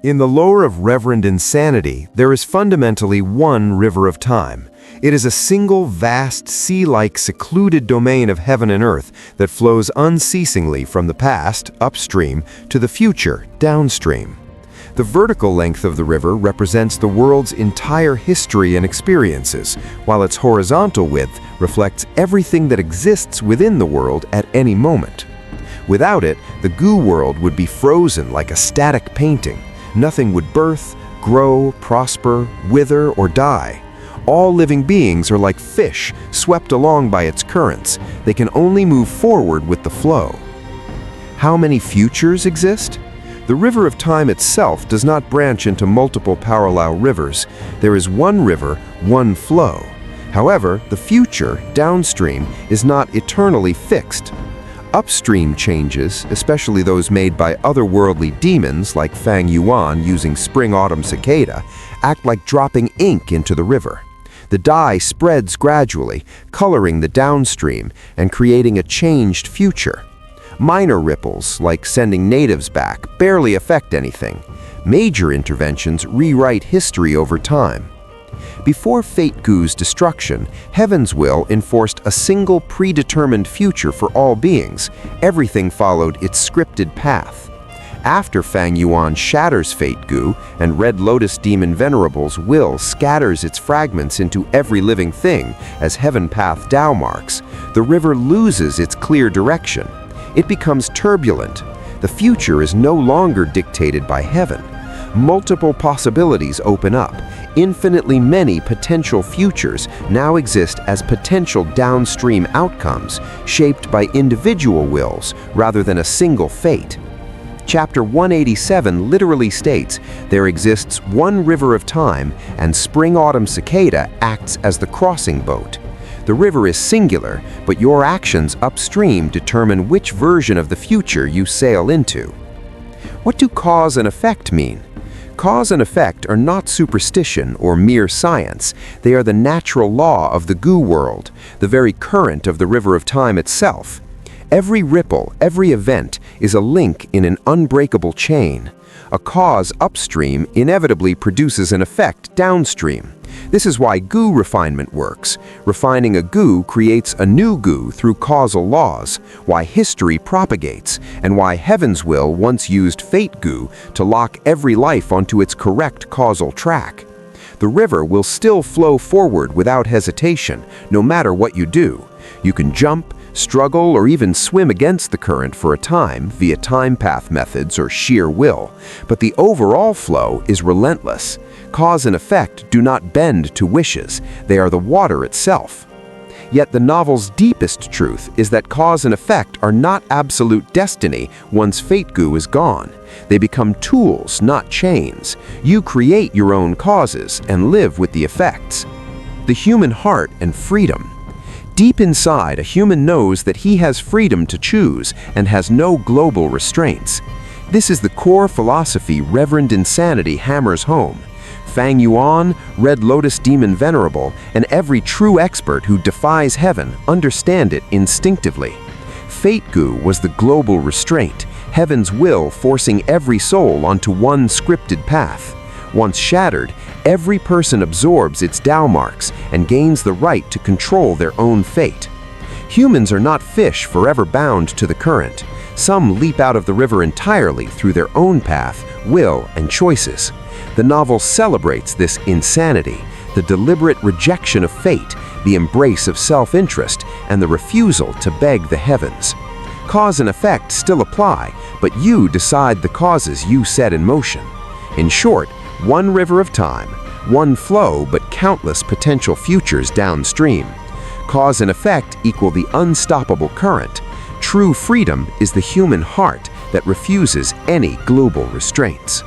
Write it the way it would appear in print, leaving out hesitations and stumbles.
In the lore of Reverend Insanity, there is fundamentally one river of time. It is a single, vast, sea-like, secluded domain of heaven and earth that flows unceasingly from the past, upstream, to the future, downstream. The vertical length of the river represents the world's entire history and experiences, while its horizontal width reflects everything that exists within the world at any moment. Without it, the goo world would be frozen like a static painting. Nothing would birth, grow, prosper, wither, or die. All living beings are like fish swept along by its currents. They can only move forward with the flow. How many futures exist? The river of time itself does not branch into multiple parallel rivers. There is one river, one flow. However, the future, downstream, is not eternally fixed. Upstream changes, especially those made by otherworldly demons like Fang Yuan using Spring Autumn Cicada, act like dropping ink into the river. The dye spreads gradually, coloring the downstream and creating a changed future. Minor ripples, like sending natives back, barely affect anything. Major interventions rewrite history over time. Before Fate Goo's destruction, Heaven's will enforced a single predetermined future for all beings. Everything followed its scripted path. After Fang Yuan shatters Fate Goo and Red Lotus Demon Venerable's will scatters its fragments into every living thing as Heaven Path Tao marks, the river loses its clear direction. It becomes turbulent. The future is no longer dictated by Heaven. Multiple possibilities open up. Infinitely many potential futures now exist as potential downstream outcomes, shaped by individual wills rather than a single fate. Chapter 187 literally states, there exists one river of time, and Spring Autumn Cicada acts as the crossing boat. The river is singular, but your actions upstream determine which version of the future you sail into. What do cause and effect mean? Cause and effect are not superstition or mere science. They are the natural law of the goo world, the very current of the river of time itself. Every ripple, every event, is a link in an unbreakable chain. A cause upstream inevitably produces an effect downstream. This is why goo refinement works. Refining a goo creates a new goo through causal laws, why history propagates, and why Heaven's will once used Fate Goo to lock every life onto its correct causal track. The river will still flow forward without hesitation, no matter what you do. You can jump, struggle, or even swim against the current for a time via time path methods or sheer will, but the overall flow is relentless. Cause and effect do not bend to wishes, they are the water itself. Yet the novel's deepest truth is that cause and effect are not absolute destiny once Fate Goo is gone. They become tools, not chains. You create your own causes and live with the effects. The human heart and freedom. Deep inside, a human knows that he has freedom to choose and has no global restraints. This is the core philosophy Reverend Insanity hammers home. Fang Yuan, Red Lotus Demon Venerable, and every true expert who defies heaven understand it instinctively. Fate Goo was the global restraint, Heaven's will forcing every soul onto one scripted path. Once shattered, every person absorbs its Tao marks and gains the right to control their own fate. Humans are not fish forever bound to the current. Some leap out of the river entirely through their own path, will, and choices. The novel celebrates this insanity, the deliberate rejection of fate, the embrace of self-interest, and the refusal to beg the heavens. Cause and effect still apply, but you decide the causes you set in motion. In short, one river of time, one flow, but countless potential futures downstream. Cause and effect equal the unstoppable current. True freedom is the human heart that refuses any global restraints.